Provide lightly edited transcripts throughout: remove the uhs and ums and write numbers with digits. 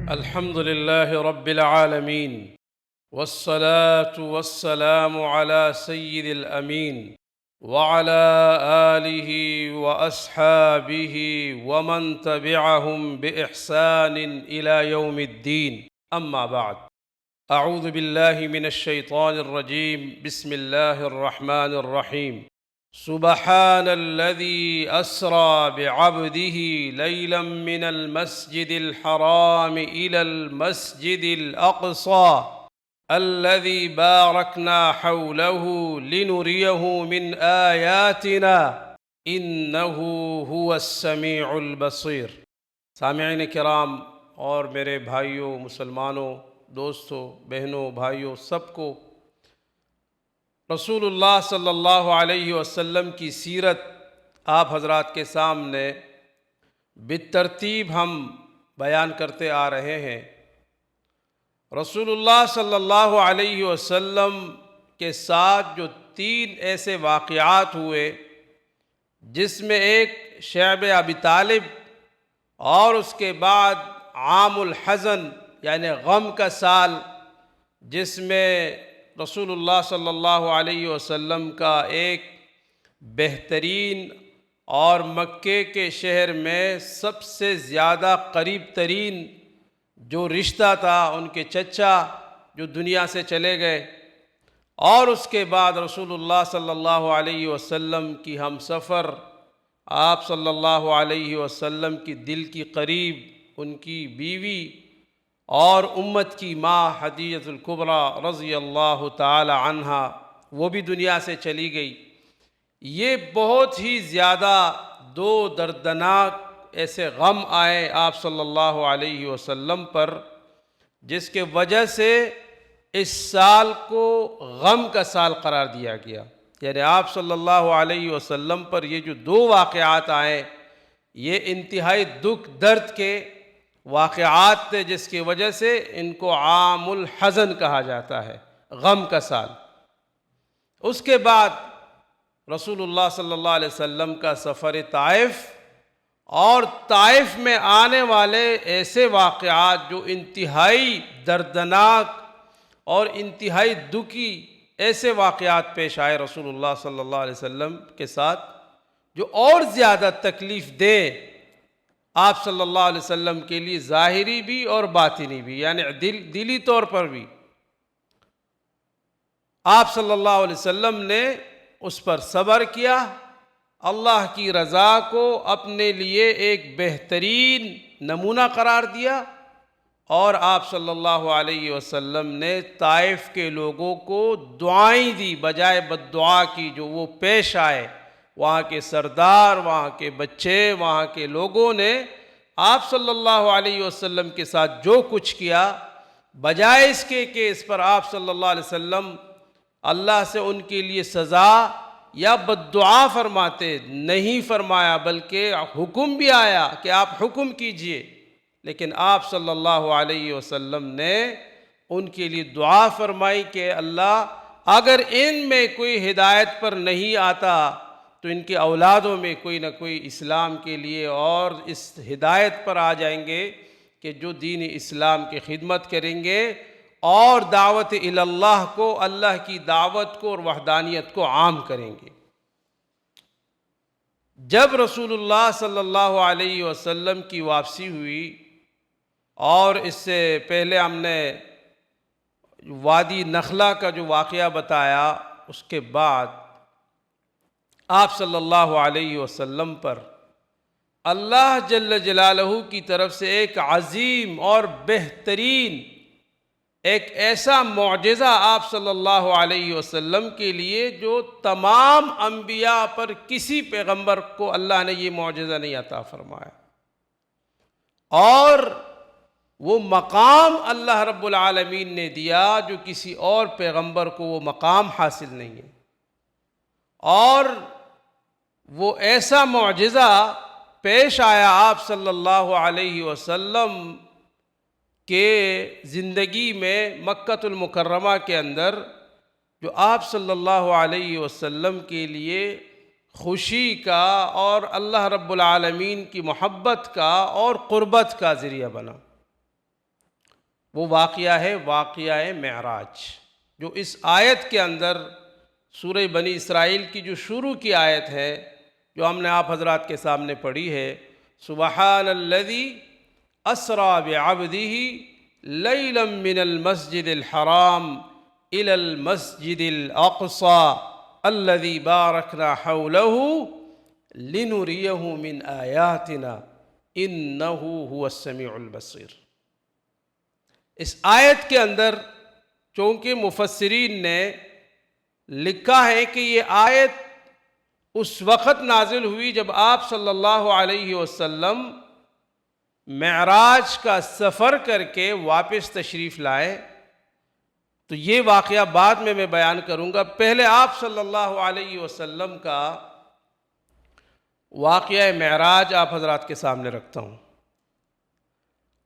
الحمد لله رب العالمين، والصلاة والسلام على سيد الأمين وعلى آله وأصحابه ومن تبعهم بإحسان إلى يوم الدين. أما بعد، أعوذ بالله من الشيطان الرجيم. بسم الله الرحمن الرحيم. سبحان الذي أسرى بعبده ليلا من المسجد الحرام إلى المسجد الأقصى الذي باركنا حوله لنريه من آياتنا إنه هو السميع البصير. سامعین کرام اور میرے بھائیوں، مسلمانوں، دوستوں، بہنوں، بھائیوں، سب کو رسول اللہ صلی اللہ علیہ وسلم کی سیرت آپ حضرات کے سامنے بالترتیب ہم بیان کرتے آ رہے ہیں۔ رسول اللہ صلی اللہ علیہ وسلم کے ساتھ جو 3 ایسے واقعات ہوئے، جس میں ایک شعب ابی طالب اور اس کے بعد عام الحزن یعنی غم کا سال، جس میں رسول اللہ صلی اللہ علیہ وسلم کا ایک بہترین اور مکے کے شہر میں سب سے زیادہ قریب ترین جو رشتہ تھا، ان کے چچا جو دنیا سے چلے گئے، اور اس کے بعد رسول اللہ صلی اللہ علیہ وسلم کی ہم سفر، آپ صلی اللہ علیہ وسلم کی دل کی قریب ان کی بیوی اور امت کی ماں خدیجہ الکبریٰ رضی اللہ تعالی عنہا، وہ بھی دنیا سے چلی گئی۔ یہ بہت ہی زیادہ 2 دردناک ایسے غم آئے آپ صلی اللہ علیہ وسلم پر، جس کے وجہ سے اس سال کو غم کا سال قرار دیا گیا۔ یعنی آپ صلی اللہ علیہ وسلم پر یہ جو 2 واقعات آئے، یہ انتہائی دکھ درد کے واقعات تھے، جس کی وجہ سے ان کو عام الحزن کہا جاتا ہے، غم کا سال۔ اس کے بعد رسول اللہ صلی اللہ علیہ وسلم کا سفر طائف، اور طائف میں آنے والے ایسے واقعات جو انتہائی دردناک اور انتہائی دکھی ایسے واقعات پیش آئے رسول اللہ صلی اللہ علیہ وسلم کے ساتھ، جو اور زیادہ تکلیف دہ آپ صلی اللہ علیہ وسلم کے لیے، ظاہری بھی اور باطنی بھی، یعنی دلی طور پر بھی آپ صلی اللہ علیہ وسلم نے اس پر صبر کیا، اللہ کی رضا کو اپنے لیے ایک بہترین نمونہ قرار دیا، اور آپ صلی اللہ علیہ وسلم نے طائف کے لوگوں کو دعائیں دی بجائے بد دعا کی جو وہ پیش آئے۔ وہاں کے سردار، وہاں کے بچے، وہاں کے لوگوں نے آپ صلی اللہ علیہ وسلم کے ساتھ جو کچھ کیا، بجائے اس کے کہ اس پر آپ صلی اللہ علیہ وسلم اللہ سے ان کے لیے سزا یا بد دعا فرماتے، نہیں فرمایا، بلکہ حکم بھی آیا کہ آپ حکم کیجئے، لیکن آپ صلی اللہ علیہ وسلم نے ان کے لیے دعا فرمائی کہ اللہ اگر ان میں کوئی ہدایت پر نہیں آتا تو ان کے اولادوں میں کوئی نہ کوئی اسلام کے لیے اور اس ہدایت پر آ جائیں گے کہ جو دین اسلام کی خدمت کریں گے اور دعوت اللہ کو، اللہ کی دعوت کو اور وحدانیت کو عام کریں گے۔ جب رسول اللہ صلی اللہ علیہ وسلم کی واپسی ہوئی، اور اس سے پہلے ہم نے وادی نخلہ کا جو واقعہ بتایا، اس کے بعد آپ صلی اللہ علیہ وسلم پر اللہ جل جلالہ کی طرف سے ایک عظیم اور بہترین ایک ایسا معجزہ آپ صلی اللہ علیہ وسلم کے لیے جو تمام انبیاء پر کسی پیغمبر کو اللہ نے یہ معجزہ نہیں عطا فرمایا، اور وہ مقام اللہ رب العالمین نے دیا جو کسی اور پیغمبر کو وہ مقام حاصل نہیں ہے۔ اور وہ ایسا معجزہ پیش آیا آپ صلی اللہ علیہ وسلم کے زندگی میں مکۃ المکرمہ کے اندر، جو آپ صلی اللہ علیہ وسلم کے لیے خوشی کا اور اللہ رب العالمین کی محبت کا اور قربت کا ذریعہ بنا۔ وہ واقعہ ہے واقعہ معراج، جو اس آیت کے اندر سورہ بنی اسرائیل کی جو شروع کی آیت ہے، جو ہم نے آپ حضرات کے سامنے پڑھی ہے، سبحان الذی اسریٰ بعبدہ لیلا من المسجد الحرام الی المسجد الاقصی الذی بارکنا حولہ لنریہ من آیاتنا انہ هو السمیع البصیر۔ اس آیت کے اندر چونکہ مفسرین نے لکھا ہے کہ یہ آیت اس وقت نازل ہوئی جب آپ صلی اللہ علیہ وسلم معراج کا سفر کر کے واپس تشریف لائے، تو یہ واقعہ بعد میں بیان کروں گا۔ پہلے آپ صلی اللہ علیہ وسلم کا واقعہ معراج آپ حضرات کے سامنے رکھتا ہوں۔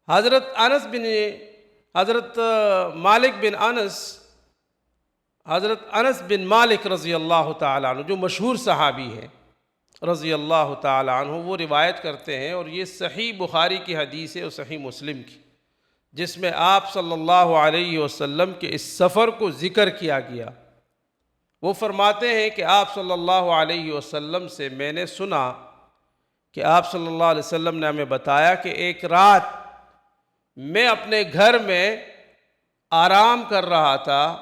حضرت انس بن مالک رضی اللہ تعالیٰ عنہ، جو مشہور صحابی ہے رضی اللہ تعالیٰ عنہ، وہ روایت کرتے ہیں، اور یہ صحیح بخاری کی حدیث ہے اور صحیح مسلم کی، جس میں آپ صلی اللہ علیہ وسلم کے اس سفر کو ذکر کیا گیا۔ وہ فرماتے ہیں کہ آپ صلی اللہ علیہ وسلم سے میں نے سنا کہ آپ صلی اللہ علیہ وسلم نے ہمیں بتایا کہ ایک رات میں اپنے گھر میں آرام کر رہا تھا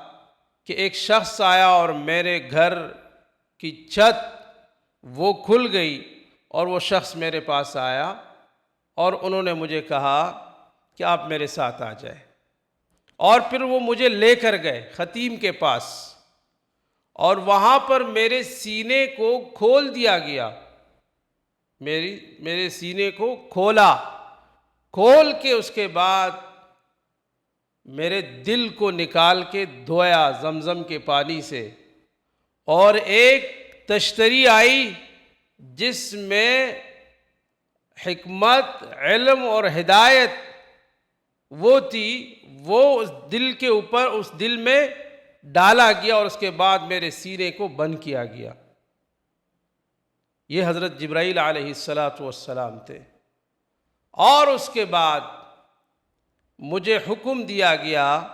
کہ ایک شخص آیا اور میرے گھر کی چھت وہ کھل گئی، اور وہ شخص میرے پاس آیا اور انہوں نے مجھے کہا کہ آپ میرے ساتھ آ جائیں، اور پھر وہ مجھے لے کر گئے خطیم کے پاس، اور وہاں پر میرے سینے کو کھول دیا گیا، میرے سینے کو کھول کے اس کے بعد میرے دل کو نکال کے دھویا زمزم کے پانی سے، اور ایک تشتری آئی جس میں حکمت، علم اور ہدایت وہ تھی، وہ اس دل کے اوپر، اس دل میں ڈالا گیا، اور اس کے بعد میرے سینے کو بند کیا گیا۔ یہ حضرت جبرائیل علیہ السلام تھے، اور اس کے بعد مجھے حکم دیا گیا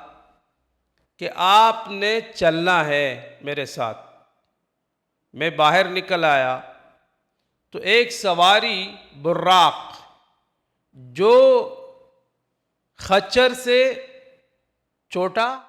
کہ آپ نے چلنا ہے میرے ساتھ۔ میں باہر نکل آیا تو ایک سواری براق، جو خچر سے چھوٹا